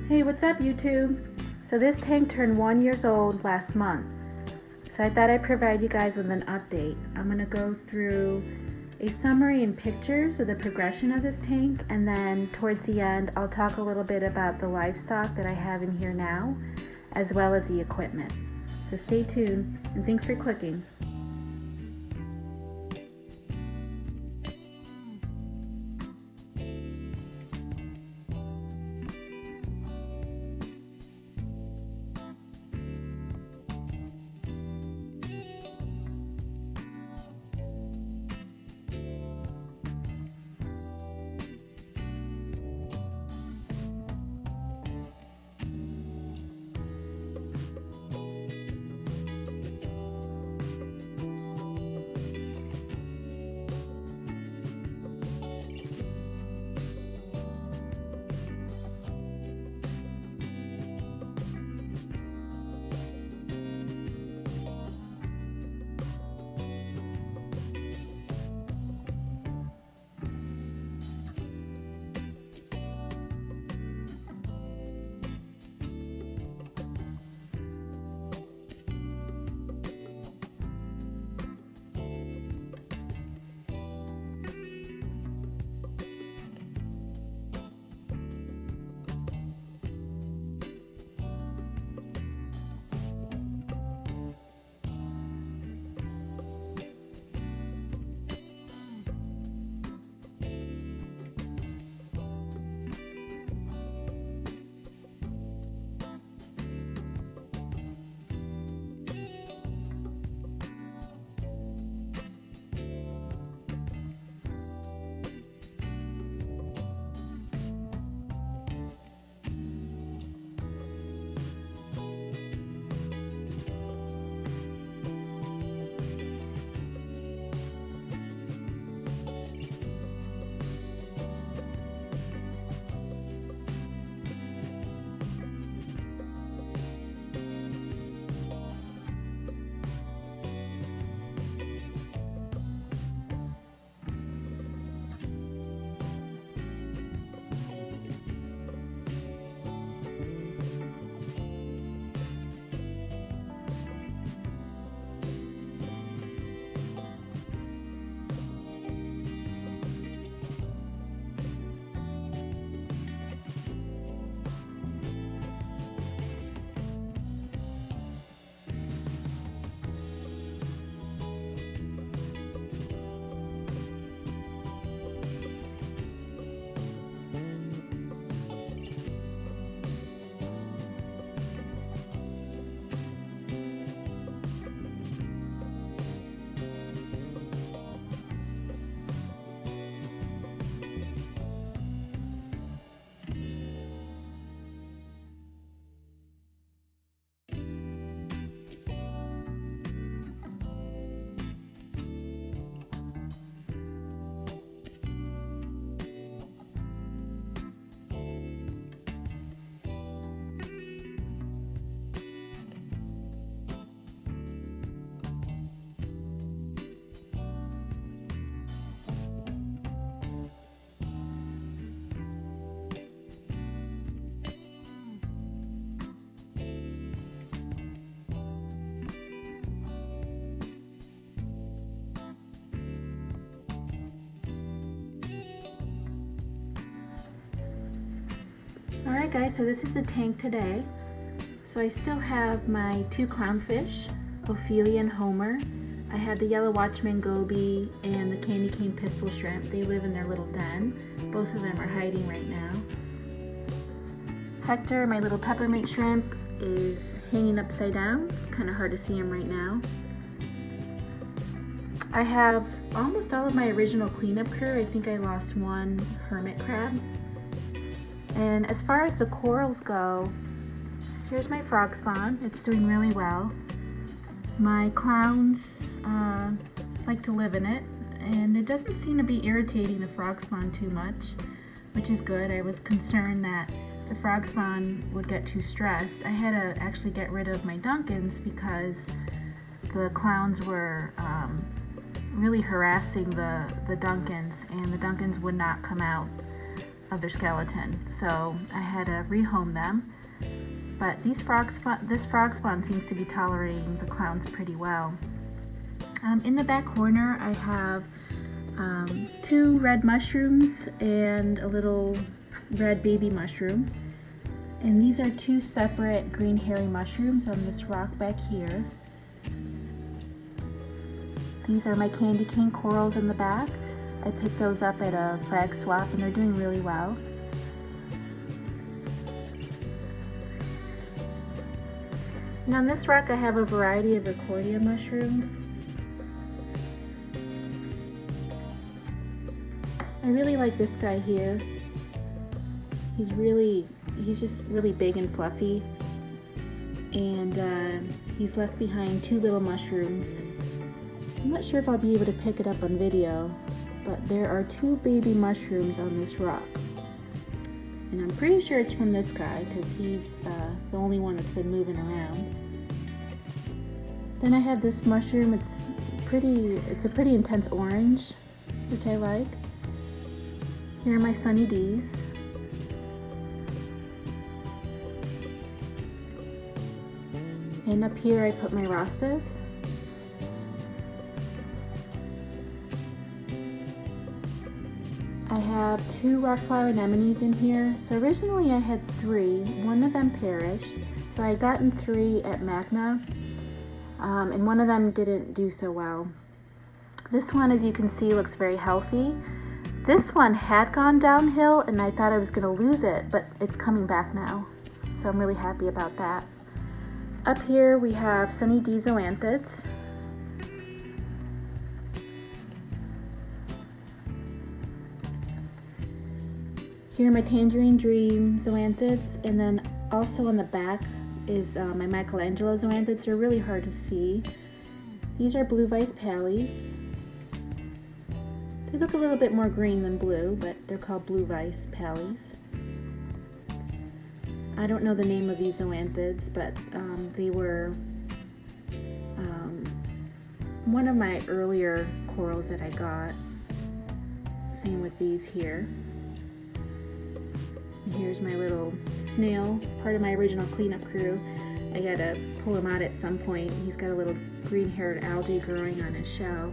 Hey, what's up YouTube? So this tank turned 1 year old last month. So I thought I'd provide you guys with an update. I'm gonna go through a summary and pictures of the progression of this tank, and then towards the end I'll talk a little bit about the livestock that I have in here now, as well as the equipment. So stay tuned, and thanks for clicking. Alright guys, so this is the tank today. So I still have my two clownfish, Ophelia and Homer. I had the yellow watchman goby and the candy cane pistol shrimp. They live in their little den. Both of them are hiding right now. Hector, my little peppermint shrimp, is hanging upside down. It's kind of hard to see him right now. I have almost all of my original cleanup crew. I think I lost one hermit crab. And as far as the corals go, here's my frog spawn. It's doing really well. My clowns like to live in it, and it doesn't seem to be irritating the frog spawn too much, which is good. I was concerned that the frog spawn would get too stressed. I had to actually get rid of my Duncans because the clowns were really harassing the Duncans, and the Duncans would not come out of their skeleton, so I had to rehome them. But this frog spawn seems to be tolerating the clowns pretty well. In the back corner, I have 2 red mushrooms and a little red baby mushroom. And these are 2 separate green hairy mushrooms on this rock back here. These are my candy cane corals in the back. I picked those up at a frag swap and they're doing really well. And on this rock I have a variety of Recordia mushrooms. I really like this guy here. He's just really big and fluffy. And he's left behind 2 little mushrooms. I'm not sure if I'll be able to pick it up on video, but there are 2 baby mushrooms on this rock. And I'm pretty sure it's from this guy because he's the only one that's been moving around. Then I have this mushroom. It's a pretty intense orange, which I like. Here are my Sunny D's. And up here I put my Rastas. I have 2 rock flower anemones in here. So originally I had 3. One of them perished. So I had gotten 3 at Magna. And one of them didn't do so well. This one, as you can see, looks very healthy. This one had gone downhill and I thought I was gonna lose it, but it's coming back now. So I'm really happy about that. Up here we have Sunny D zoanthids. Here are my Tangerine Dream zoanthids, and then also on the back is my Michelangelo zoanthids. They're really hard to see. These are Blue Vice Pallies. They look a little bit more green than blue, but they're called Blue Vice Pallies. I don't know the name of these zoanthids, but they were one of my earlier corals that I got. Same with these here. And here's my little snail, part of my original cleanup crew. I gotta pull him out at some point. He's got a little green-haired algae growing on his shell.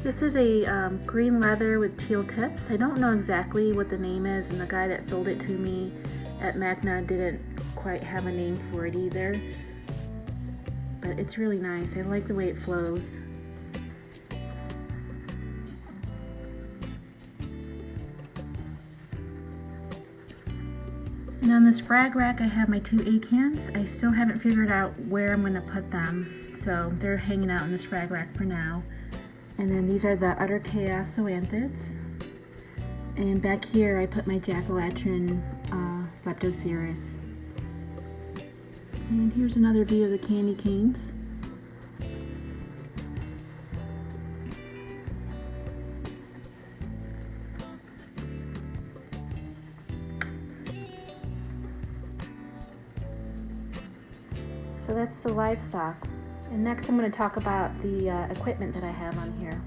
This is a green leather with teal tips. I don't know exactly what the name is, and the guy that sold it to me at Magna didn't quite have a name for it either. But it's really nice. I like the way it flows. And on this frag rack I have my 2 acants. I still haven't figured out where I'm going to put them, so they're hanging out in this frag rack for now. And then these are the Utter Chaos zoanthids. And back here I put my Jack-o'-lantern Leptocerus. And here's another view of the candy canes. So that's the livestock. And next I'm going to talk about the equipment that I have on here.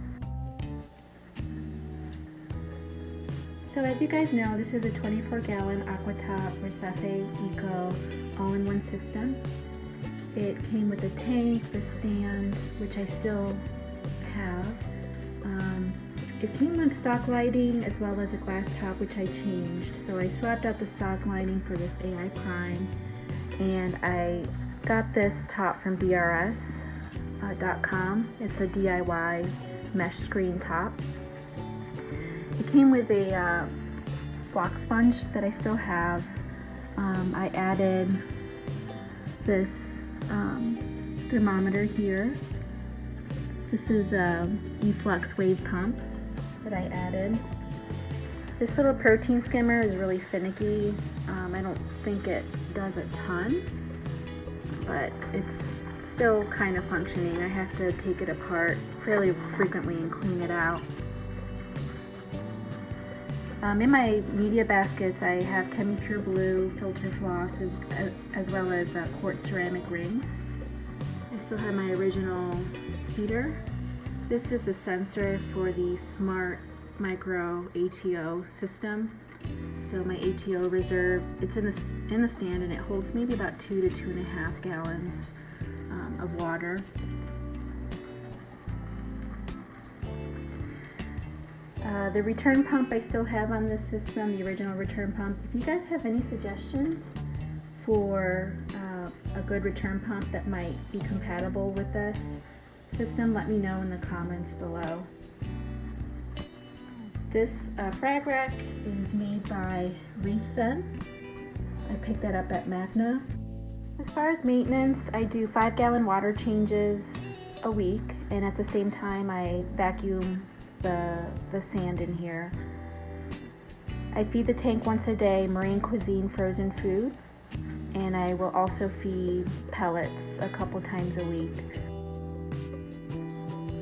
So as you guys know, this is a 24-gallon Aquatop Recife Eco all-in-one system. It came with a tank, the stand, which I still have. It came with stock lighting as well as a glass top, which I changed. So I swapped out the stock lighting for this AI Prime, and I got this top from DRS.com. It's a DIY mesh screen top. It came with a block sponge that I still have. I added this thermometer here. This is a eFlux wave pump that I added. This little protein skimmer is really finicky. I don't think it does a ton, but it's still kind of functioning. I have to take it apart fairly frequently and clean it out. In my media baskets, I have ChemiPure Blue filter floss as well as quartz ceramic rings. I still have my original heater. This is the sensor for the smart micro ATO system. So my ATO reserve, it's in the stand, and it holds maybe about 2 to 2.5 gallons of water. The return pump I still have on this system, the original return pump. If you guys have any suggestions for a good return pump that might be compatible with this system, let me know in the comments below. This frag rack is made by Reefsen. I picked that up at Magna. As far as maintenance, I do 5-gallon water changes a week, and at the same time I vacuum the sand in here. I feed the tank once a day marine cuisine frozen food, and I will also feed pellets a couple times a week.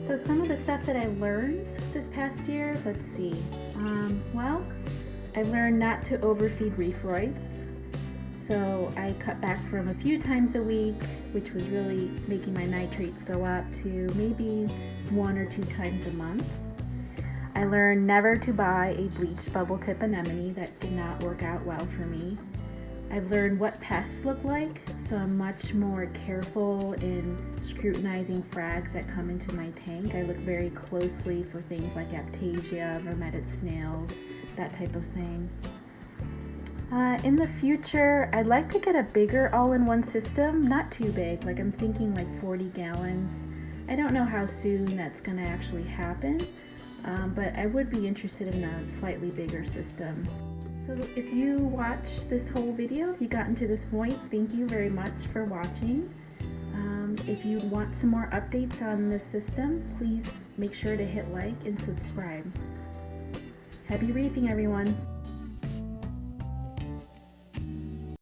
So some of the stuff that I learned this past year, let's see. Well, I learned not to overfeed reef roids. So I cut back from a few times a week, which was really making my nitrates go up, to maybe 1 or 2 times a month. I learned never to buy a bleached bubble tip anemone. That did not work out well for me. I've learned what pests look like, so I'm much more careful in scrutinizing frags that come into my tank. I look very closely for things like Aiptasia, vermeted snails, that type of thing. In the future, I'd like to get a bigger all-in-one system, not too big, like I'm thinking like 40 gallons. I don't know how soon that's going to actually happen, but I would be interested in a slightly bigger system. So if you watched this whole video, if you gotten to this point, thank you very much for watching. If you want some more updates on this system, please make sure to hit like and subscribe. Happy reefing, everyone!